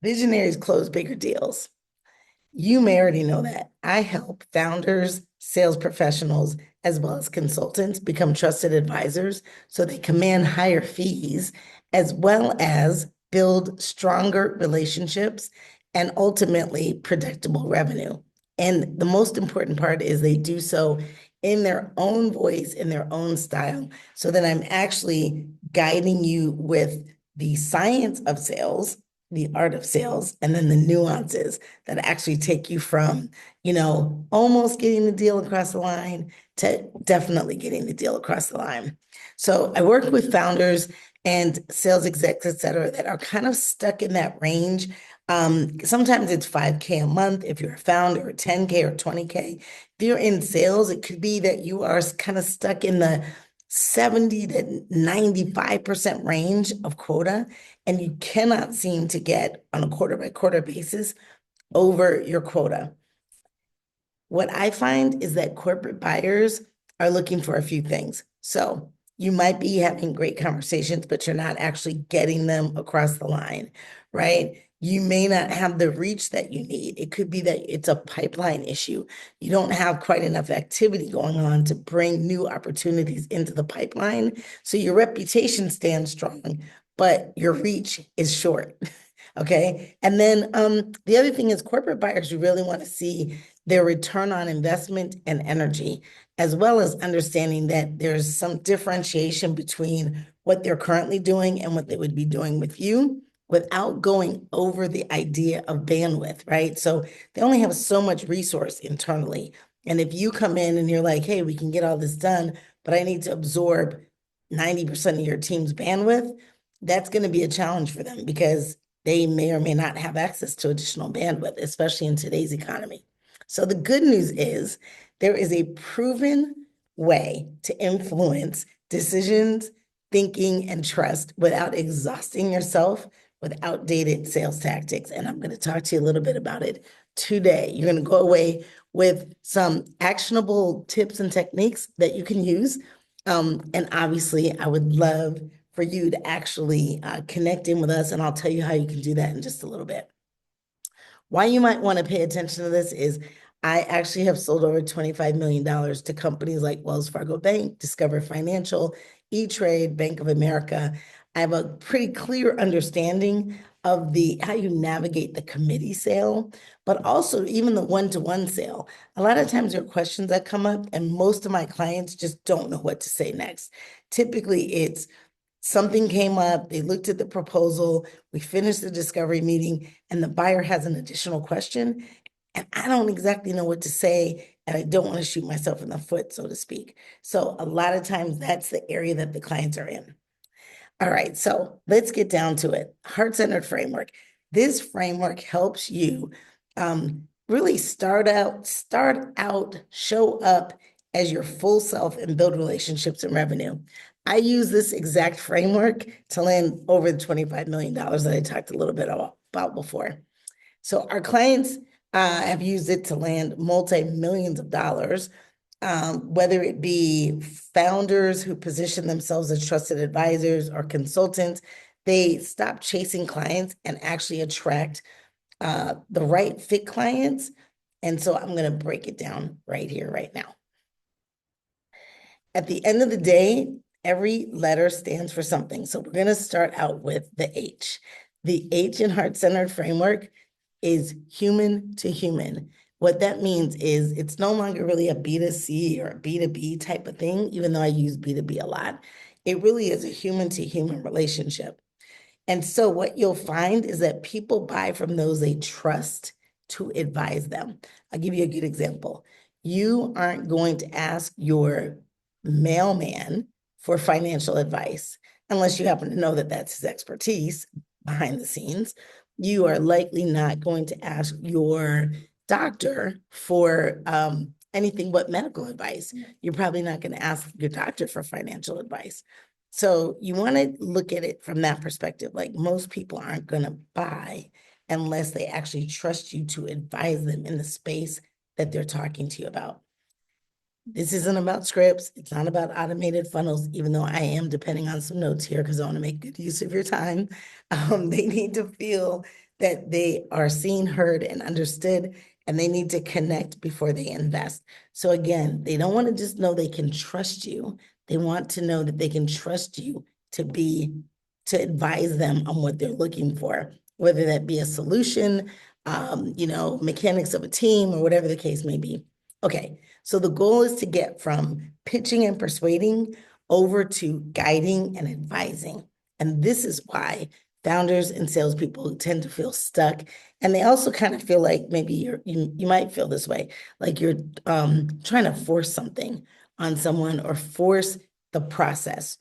Visionaries close bigger deals. You may already know that. I help founders, sales professionals, as well as consultants become trusted advisors so they command higher fees, as well as build stronger relationships and ultimately predictable revenue. And the most important part is they do so in their own voice, in their own style, so that I'm actually guiding you with the science of sales, the art of sales, and then the nuances that actually take you from, almost getting the deal across the line to definitely getting the deal across the line. So I work with founders and sales execs, et cetera, that are kind of stuck in that range. Sometimes it's 5K a month if you're a founder, or 10K or 20K. If you're in sales, it could be that you are kind of stuck in the 70 to 95% range of quota, and you cannot seem to get on a quarter by quarter basis over your quota. What I find is that corporate buyers are looking for a few things. So you might be having great conversations, but you're not actually getting them across the line, right? You may not have the reach that you need. It could be that it's a pipeline issue. You don't have quite enough activity going on to bring new opportunities into the pipeline. So your reputation stands strong, but your reach is short. Okay. And then the other thing is corporate buyers, you really want to see their return on investment and energy, as well as understanding that there's some differentiation between what they're currently doing and what they would be doing with you without going over the idea of bandwidth, right? So they only have so much resource internally. And if you come in and you're like, hey, we can get all this done, but I need to absorb 90% of your team's bandwidth, that's going to be a challenge for them because they may or may not have access to additional bandwidth, especially in today's economy. So the good news is there is a proven way to influence decisions, thinking, and trust without exhausting yourself with outdated sales tactics. And I'm going to talk to you a little bit about it today. You're going to go away with some actionable tips and techniques that you can use. And obviously, I would love for you to actually connect in with us, and I'll tell you how you can do that in just a little bit. Why you might want to pay attention to this is I actually have sold over $25 million to companies like Wells Fargo Bank, Discover Financial, E-Trade, Bank of America. I have a pretty clear understanding of the how you navigate the committee sale, but also even the one-to-one sale. A lot of times there are questions that come up, and most of my clients just don't know what to say next. Typically, it's something came up, they looked at the proposal, we finished the discovery meeting, and the buyer has an additional question. And I don't exactly know what to say, and I don't want to shoot myself in the foot, so to speak. So a lot of times that's the area that the clients are in. All right, so let's get down to it. Heart-centered framework. This framework helps you really start out, show up as your full self and build relationships and revenue. I use this exact framework to land over the $25 million that I talked a little bit about before. So our clients have used it to land multi-millions of dollars, whether it be founders who position themselves as trusted advisors or consultants. They stop chasing clients and actually attract the right fit clients. And so I'm going to break it down right here, right now. At the end of the day, every letter stands for something. So we're going to start out with the H. The H in heart-centered framework is human to human. What that means is it's no longer really a B2C or a B2B type of thing, even though I use B2B a lot. It really is a human to human relationship. And so what you'll find is that people buy from those they trust to advise them. I'll give you a good example. You aren't going to ask your mailman for financial advice unless you happen to know that that's his expertise behind the scenes. You are likely not going to ask your doctor for anything but medical advice. You're probably not going to ask your doctor for financial advice. So you want to look at it from that perspective. Like most people aren't going to buy unless they actually trust you to advise them in the space that they're talking to you about. This isn't about scripts. It's not about automated funnels, even though I am depending on some notes here because I want to make good use of your time. They need to feel that they are seen, heard, and understood, and they need to connect before they invest. So again, they don't want to just know they can trust you. They want to know that they can trust you to advise them on what they're looking for, whether that be a solution, mechanics of a team, or whatever the case may be. Okay, so the goal is to get from pitching and persuading over to guiding and advising. And this is why founders and salespeople tend to feel stuck. And they also kind of feel like maybe you might feel this way, like you're trying to force something on someone or force the process.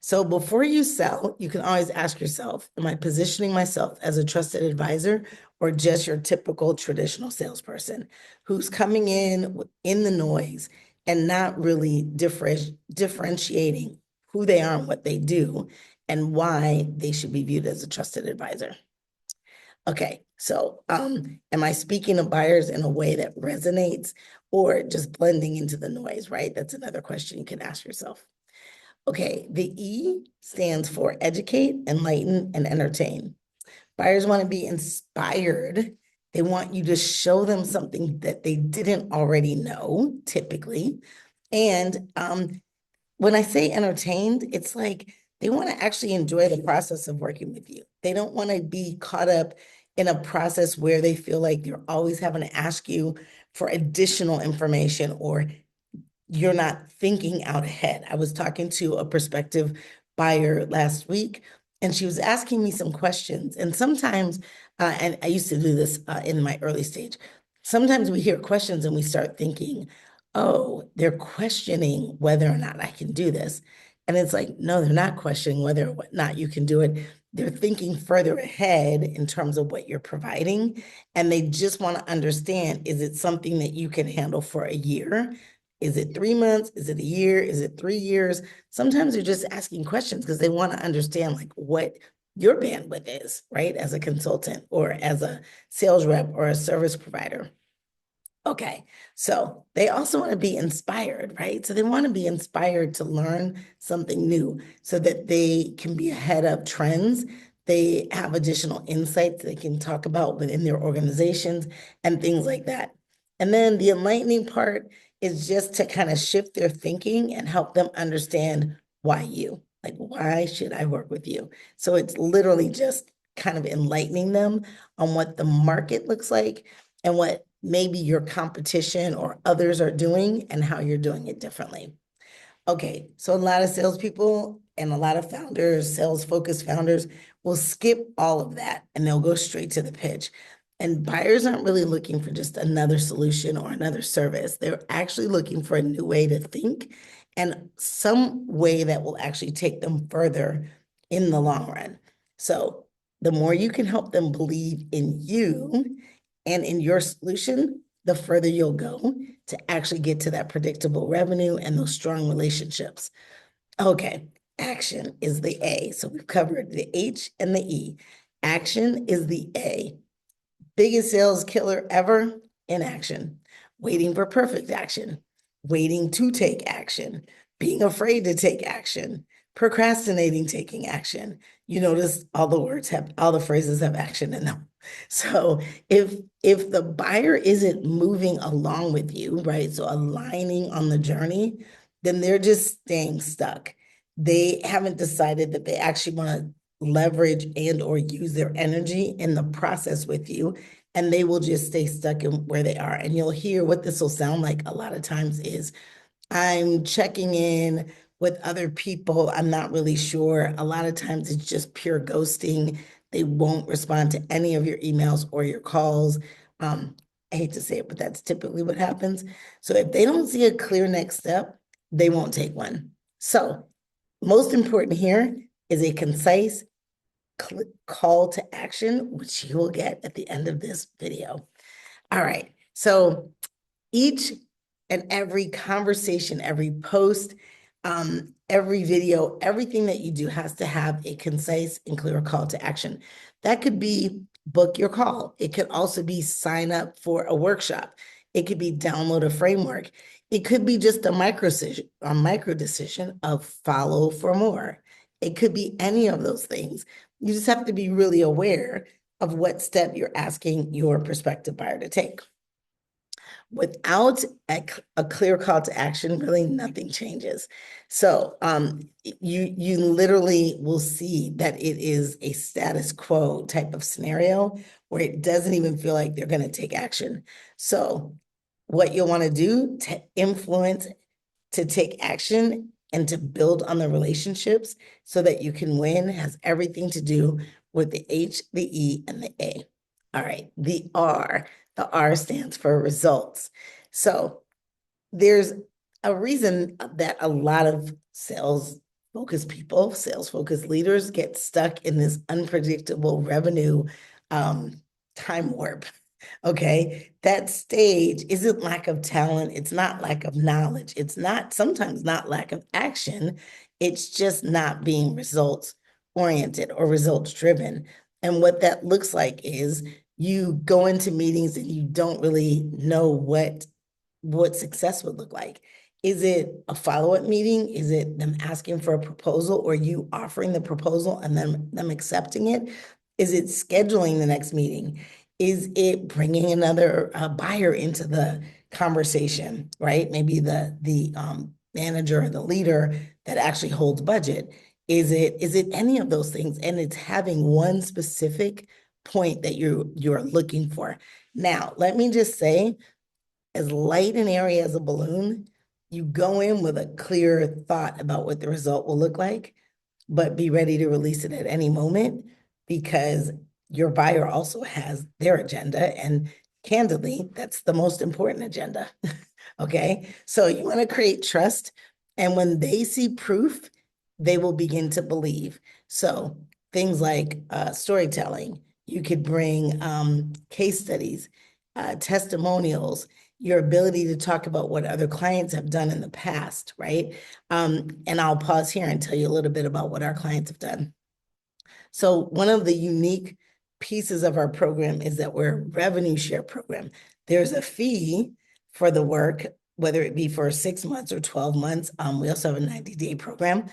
So before you sell, you can always ask yourself, am I positioning myself as a trusted advisor or just your typical traditional salesperson who's coming in the noise and not really differentiating who they are and what they do and why they should be viewed as a trusted advisor? Okay, so am I speaking to buyers in a way that resonates or just blending into the noise, right? That's another question you can ask yourself. Okay, the E stands for educate, enlighten, and entertain. Buyers want to be inspired. They want you to show them something that they didn't already know, typically. And when I say entertained, it's like they want to actually enjoy the process of working with you. They don't want to be caught up in a process where they feel like they're always having to ask you for additional information or you're not thinking out ahead. I was talking to a prospective buyer last week, and she was asking me some questions. And sometimes, and I used to do this in my early stage, sometimes we hear questions and we start thinking, oh, they're questioning whether or not I can do this. And it's like, no, they're not questioning whether or not you can do it. They're thinking further ahead in terms of what you're providing. And they just want to understand, is it something that you can handle for a year? Is it 3 months? Is it a year? Is it 3 years? Sometimes they're just asking questions because they want to understand like what your bandwidth is, right? As a consultant or as a sales rep or a service provider. Okay, so they also want to be inspired, right? So they want to be inspired to learn something new so that they can be ahead of trends. They have additional insights they can talk about within their organizations and things like that. And then the enlightening part is just to kind of shift their thinking and help them understand why you, like, why should I work with you? So it's literally just kind of enlightening them on what the market looks like and what maybe your competition or others are doing and how you're doing it differently. Okay, so a lot of salespeople and a lot of founders, sales-focused founders, will skip all of that and they'll go straight to the pitch. And buyers aren't really looking for just another solution or another service. They're actually looking for a new way to think and some way that will actually take them further in the long run. So the more you can help them believe in you and in your solution, the further you'll go to actually get to that predictable revenue and those strong relationships. Okay, action is the A. So we've covered the H and the E. Action is the A. Biggest sales killer ever, inaction. Waiting for perfect action. Waiting to take action. Being afraid to take action. Procrastinating taking action. You notice all the phrases have action in them. So if the buyer isn't moving along with you, right? So aligning on the journey, then they're just staying stuck. They haven't decided that they actually want to leverage and or use their energy in the process with you, and they will just stay stuck in where they are. And you'll hear what this will sound like a lot of times is, I'm checking in with other people. I'm not really sure. A lot of times it's just pure ghosting. They won't respond to any of your emails or your calls. I hate to say it, but that's typically what happens. So if they don't see a clear next step, they won't take one. So most important here is a concise call to action, which you will get at the end of this video. All right, so each and every conversation, every post, every video, everything that you do has to have a concise and clear call to action. That could be book your call. It could also be sign up for a workshop. It could be download a framework. It could be just a micro decision of follow for more. It could be any of those things, You just have to be really aware of what step you're asking your prospective buyer to take. Without a clear call to action, really nothing changes. So you literally will see that it is a status quo type of scenario where it doesn't even feel like they're going to take action. So what you'll want to do to influence, to take action, and to build on the relationships so that you can win has everything to do with the H, the E, and the A. All right, the R. The R stands for results. So there's a reason that a lot of sales focused people, sales focused leaders get stuck in this unpredictable revenue time warp. Okay, that stage isn't lack of talent, it's not lack of knowledge, it's not sometimes not lack of action, it's just not being results oriented or results driven. And what that looks like is you go into meetings and you don't really know what success would look like. Is it a follow-up meeting? Is it them asking for a proposal or you offering the proposal and then them accepting it? Is it scheduling the next meeting? Is it bringing another buyer into the conversation, right? Maybe the manager or the leader that actually holds budget. Is it any of those things? And it's having one specific point that you're looking for. Now, let me just say, as light an area as a balloon, you go in with a clear thought about what the result will look like, but be ready to release it at any moment because your buyer also has their agenda. And candidly, that's the most important agenda. Okay. So you want to create trust. And when they see proof, they will begin to believe. So things like storytelling, you could bring case studies, testimonials, your ability to talk about what other clients have done in the past, right? And I'll pause here and tell you a little bit about what our clients have done. So one of the unique pieces of our program is that we're a revenue share program. There's a fee for the work, whether it be for 6 months or 12 months. We also have a 90-day program.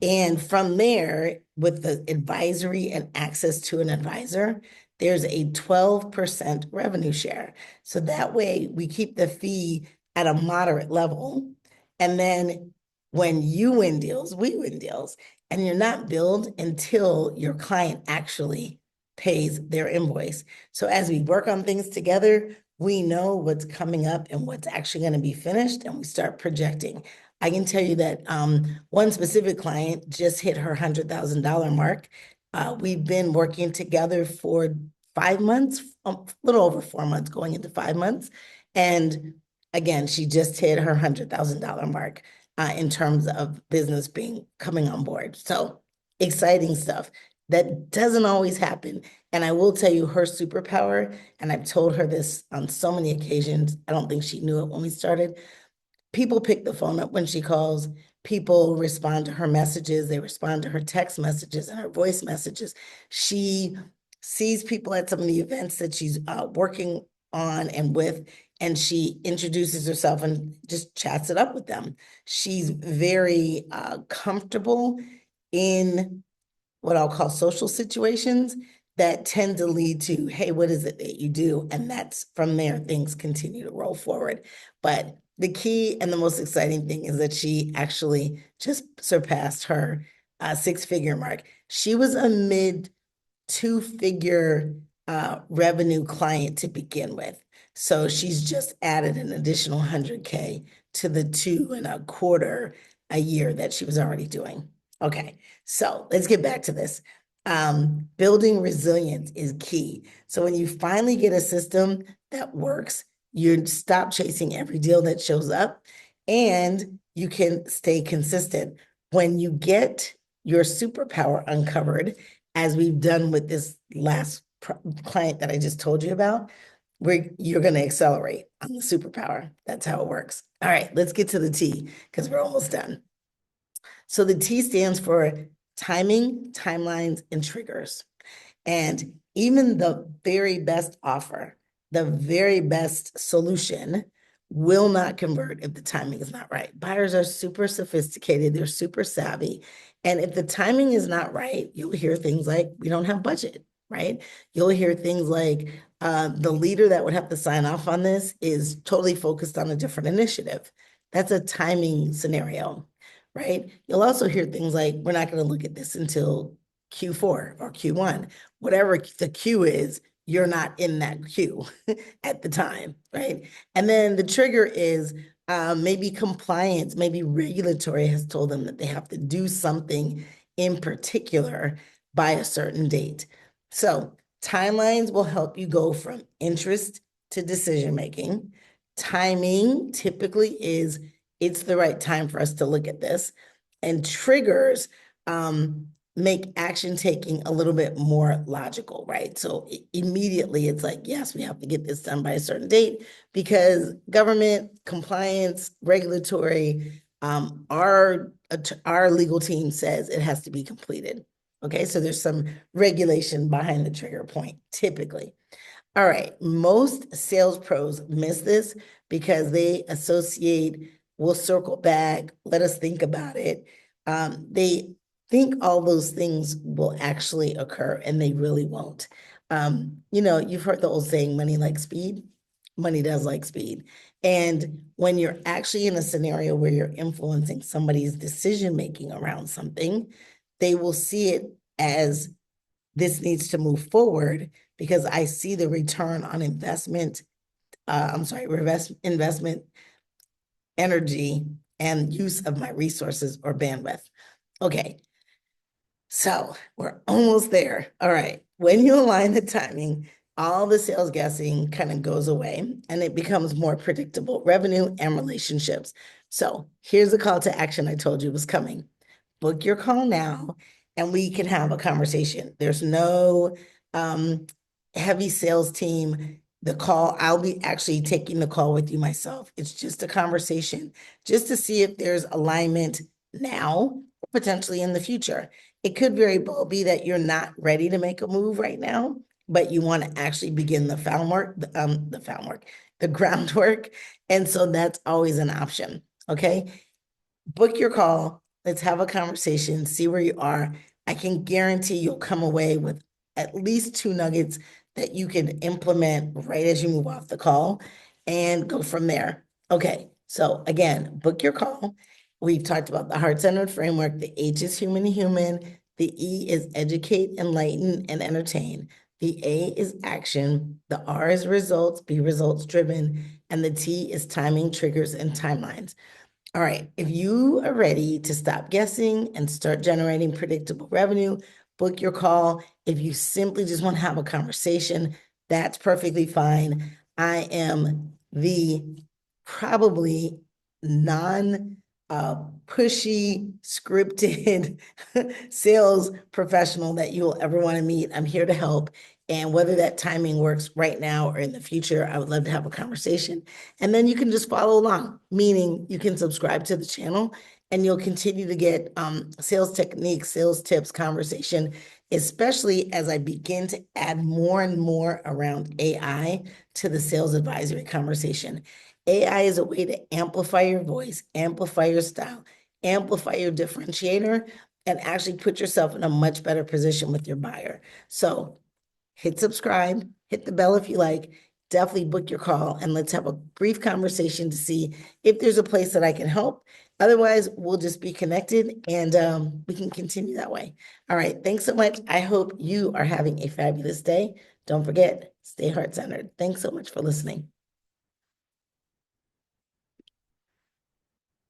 And from there, with the advisory and access to an advisor, there's a 12% revenue share. So that way we keep the fee at a moderate level. And then when you win deals, we win deals. And you're not billed until your client actually pays their invoice. So as we work on things together, we know what's coming up and what's actually going to be finished, and we start projecting. I can tell you that one specific client just hit her $100,000 mark. We've been working together for 5 months, a little over 4 months, going into 5 months. And again, she just hit her $100,000 mark in terms of business being coming on board. So exciting stuff. That doesn't always happen. And I will tell you her superpower, and I've told her this on so many occasions, I don't think she knew it when we started. People pick the phone up when she calls. People respond to her messages. They respond to her text messages and her voice messages. She sees people at some of the events that she's working on and with, and she introduces herself and just chats it up with them. She's very comfortable in what I'll call social situations that tend to lead to, hey, what is it that you do? And that's from there, things continue to roll forward. But the key and the most exciting thing is that she actually just surpassed her 6-figure mark. She was a mid 2-figure revenue client to begin with. So she's just added an additional 100K to the 2.25 a year that she was already doing. Okay, so let's get back to this. Building resilience is key. So when you finally get a system that works, you stop chasing every deal that shows up and you can stay consistent. When you get your superpower uncovered, as we've done with this last client that I just told you about, you're going to accelerate on the superpower. That's how it works. All right, let's get to the T because we're almost done. So the T stands for timing, timelines, and triggers. And even the very best offer, the very best solution will not convert if the timing is not right. Buyers are super sophisticated, they're super savvy. And if the timing is not right, you'll hear things like, we don't have budget, right? You'll hear things like, the leader that would have to sign off on this is totally focused on a different initiative. That's a timing scenario, right? You'll also hear things like, we're not going to look at this until Q4 or Q1. Whatever the Q is, you're not in that queue at the time, right? And then the trigger is maybe compliance, maybe regulatory has told them that they have to do something in particular by a certain date. So timelines will help you go from interest to decision making. Timing typically is it's the right time for us to look at this. And triggers make action taking a little bit more logical, right? So immediately it's like, yes, we have to get this done by a certain date because government, compliance, regulatory, our legal team says it has to be completed. Okay, so there's some regulation behind the trigger point, typically. All right, most sales pros miss this because they associate, we'll circle back, let us think about it. They think all those things will actually occur and they really won't. You've heard the old saying, money likes speed. Money does like speed. And when you're actually in a scenario where you're influencing somebody's decision making around something, they will see it as this needs to move forward because I see the return on investment, investment energy and use of my resources or bandwidth. Okay, so we're almost there. All right, when you align the timing, all the sales guessing kind of goes away and it becomes more predictable revenue and relationships. So here's the call to action I told you was coming. Book your call now and we can have a conversation. There's no heavy sales team. The call, I'll be actually taking the call with you myself. It's just a conversation, just to see if there's alignment now, or potentially in the future. It could very well be that you're not ready to make a move right now, but you want to actually begin the the groundwork. And so that's always an option. Okay. Book your call. Let's have a conversation, see where you are. I can guarantee you'll come away with at least two nuggets that you can implement right as you move off the call and go from there. Okay, so again, book your call. We've talked about the heart-centered framework. The H is human to human. The E is educate, enlighten, and entertain. The A is action. The R is results, be results driven. And the T is timing, triggers, and timelines. All right, if you are ready to stop guessing and start generating predictable revenue, book your call. If you simply just want to have a conversation, that's perfectly fine. I am the probably non pushy, scripted sales professional that you'll ever want to meet. I'm here to help. And whether that timing works right now or in the future, I would love to have a conversation. And then you can just follow along, meaning you can subscribe to the channel and you'll continue to get sales techniques, sales tips, conversation, especially as I begin to add more and more around AI to the sales advisory conversation. AI is a way to amplify your voice, amplify your style, amplify your differentiator, and actually put yourself in a much better position with your buyer. So hit subscribe, hit the bell if you like, definitely book your call and let's have a brief conversation to see if there's a place that I can help. Otherwise, we'll just be connected and we can continue that way. All right, thanks so much. I hope you are having a fabulous day. Don't forget, stay heart-centered. Thanks so much for listening.